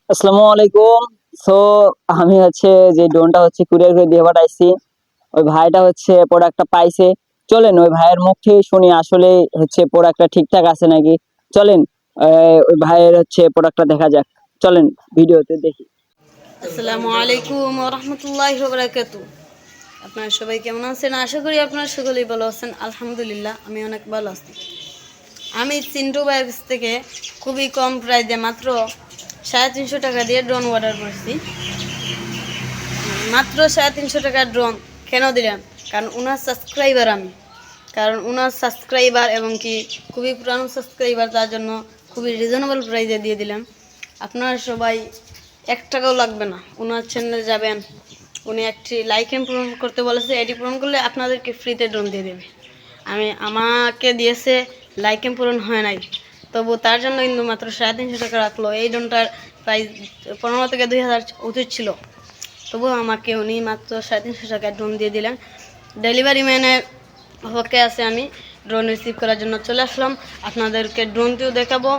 আসসালামু আলাইকুম। সো আমি যে ড্রোনটা কুরিয়ার করে দিয়ে পাঠাইছি। ওই ভাইটা প্রোডাক্টটা পাইছে। চলেন ওই ভাইয়ের মুখ থেকে শুনি আসলে প্রোডাক্টটা ঠিকঠাক আছে নাকি। চলেন ওই ভাইয়ের প্রোডাক্টটা দেখা যাক। চলেন ভিডিওতে দেখি। আসসালামু আলাইকুম ওয়া রাহমাতুল্লাহি ওয়া বারাকাতুহু। আপনারা সবাই কেমন আছেন? আশা করি আপনারা সকলেই ভালো আছেন। আলহামদুলিল্লাহ আমি অনেক ভালো আছি। আমি চিন্টু ভাইয়ের কাছ থেকে খুবই কম প্রাইসে মাত্র 350 টাকা দিয়ে ড্রোন অর্ডার করেছি। মাত্র 350 টাকার ড্রোন কেন দিলাম? কারণ ওনার সাবস্ক্রাইবার আমি। এবং কি খুবই পুরানো সাবস্ক্রাইবার, তার জন্য খুবই রিজনেবল প্রাইসে দিয়ে দিলাম। আপনারা সবাই 1 টাকাও লাগবে না, ওনার চ্যানেলে যাবেন, উনি একটি লাইক পূরণ করতে বলেছে, এটি পূরণ করলে আপনাদেরকে ফ্রিতে ড্রোন দিয়ে দেবে। আমাকে দিয়েছে, লাইক পূরণ হয় নাই, তবু তার জন্য কিন্তু মাত্র 350 টাকা রাখলো। এই ড্রোনটার প্রাইস 15 থেকে 2000 উচিত ছিল, তবু আমাকে উনি মাত্র 350 টাকায় ড্রোন দিয়ে দিলেন। ডেলিভারি ম্যানের পক্ষে আছে, আমি ড্রোন রিসিভ করার জন্য চলে আসলাম। আপনাদেরকে ড্রোনটিও দেখাবো।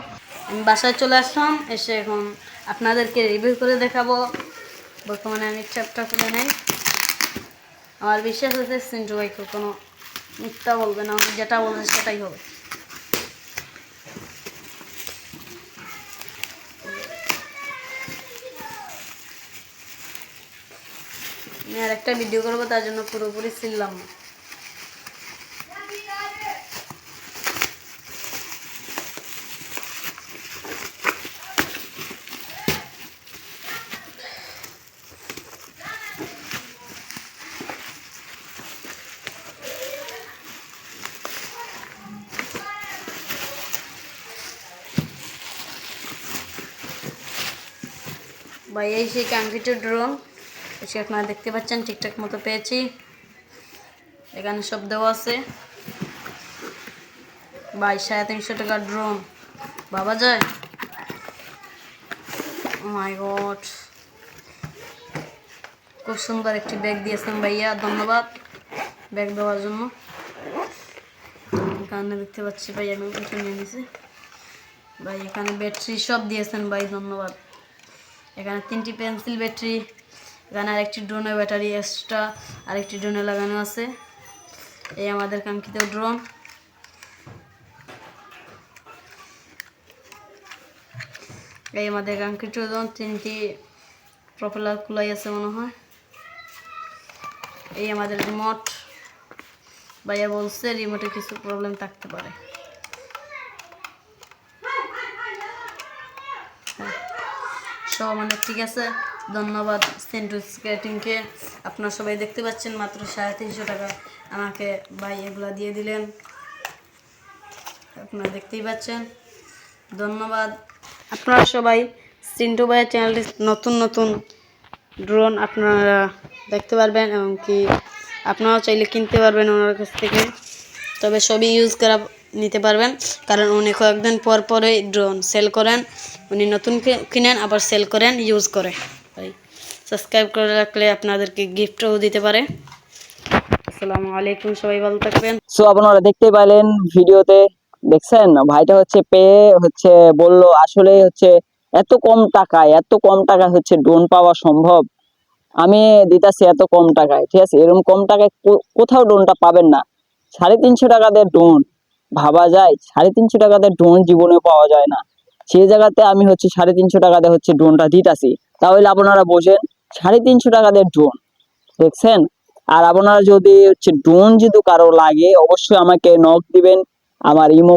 আমি বাসায় চলে আসলাম, এসে এখন আপনাদেরকে রিভিউ করে দেখাবো। বর্তমানে আমি চ্যাপটা খুলে নেই। আমার বিশ্বাস আছে চিন্টু ভাই কোনো মিথ্যা বলবে না, উনি যেটা বলবে সেটাই হবে। আমি আর একটা ভিডিও করবো, তার জন্য পুরোপুরি ছিললাম না। ভাই এই সেই কাঙ্ক্ষিত ড্রোন, এসে আপনারা দেখতে পাচ্ছেন ঠিকঠাক মতো পেয়েছি। এখানে সব দেওয়া আছে। ভাই 350 টাকার ড্রোন ভাবা যায়? মাই গড, খুব সুন্দর একটি ব্যাগ দিয়েছেন ভাইয়া, ধন্যবাদ ব্যাগ দেওয়ার জন্য। এখানে দেখতে পাচ্ছি ভাই, আমি কিছু নিয়ে নিয়েছি ভাই। এখানে ব্যাটারি সব দিয়েছেন ভাই, ধন্যবাদ। এখানে 3টি পেন্সিল ব্যাটারি, এখানে আরেকটি ড্রোনের ব্যাটারি এক্সট্রা আরেকটি ড্রোনে লাগানো আছে। এই আমাদের কাঙ্ক্ষিত ড্রোন। এই আমাদের কাঙ্ক্ষিত ড্রোন, 3টি প্রপেলার খোলাই আছে মনে হয়। এই আমাদের রিমোট, ভাইয়া বলছে রিমোটে কিছু প্রবলেম থাকতে পারে। সব আমাদের ঠিক আছে, ধন্যবাদ চিন্টু স্কেটিংকে। আপনারা সবাই দেখতে পাচ্ছেন মাত্র 350 টাকা আমাকে ভাই এগুলা দিয়ে দিলেন, আপনারা দেখতেই পাচ্ছেন, ধন্যবাদ। আপনারা সবাই চিন্টু ভাইয়ের চ্যানেলটি নতুন নতুন ড্রোন আপনারা দেখতে পারবেন, এবং কি আপনারাও চাইলে কিনতে পারবেন ওনার কাছ থেকে। তবে সবই ইউজ করা নিতে পারবেন, কারণ উনি কয়েকদিন পর পরে ড্রোন সেল করেন। উনি নতুন কিনেন, আবার সেল করেন, ইউজ করে। সাবস্ক্রাইব করে রাখলে আপনাদেরকে গিফটও দিতে পারে। আসসালামু আলাইকুম, সবাই ভালো থাকবেন। সো আপনারা দেখতে পাইলেন ভিডিওতে, দেখছেন ভাইটা পেয়ে বললো আসলে এত কম টাকায় ড্রোন পাওয়া সম্ভব। আমি দিতাছি এত কম টাকায়, ঠিক আছে? এরকম কম টাকায় কোথাও ড্রোনটা পাবেন না। 350 টাকা দিয়ে ড্রোন ভাবা যায়? 350 টাকা দিয়ে ড্রোন জীবনে পাওয়া যায় না। সেই জায়গাতে আমি 350 টাকা দিয়ে ড্রোনটা দিতাছি। তাহলে আপনারা বোঝেন, 350 টাকা দিয়ে ড্রোন, দেখছেন? আর আপনারা যদি ড্রোন যদি কারো লাগে, অবশ্যই আমাকে নক দিবেন। আমার ইমো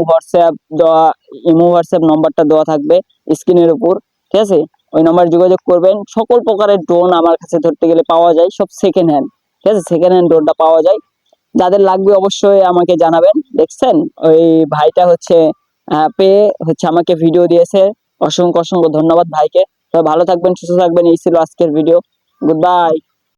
হোয়াটসঅ্যাপ নাম্বারটা দেওয়া থাকবে স্ক্রিনের উপর, ঠিক আছে? ওই নাম্বার যোগাযোগ করবেন। সকল প্রকারের ড্রোন আমার কাছে ধরতে গেলে পাওয়া যায়, সব সেকেন্ড হ্যান্ড, ঠিক আছে? সেকেন্ড হ্যান্ড ড্রোনটা পাওয়া যায়। যাদের লাগবে অবশ্যই আমাকে জানাবেন। দেখছেন ওই ভাইটা পেয়ে আমাকে ভিডিও দিয়েছে। অসংখ্য অসংখ্য ধন্যবাদ ভাইকে। ভালো থাকবেন, সুস্থ থাকবেন। এই ছিল আজকের ভিডিও। Good bye.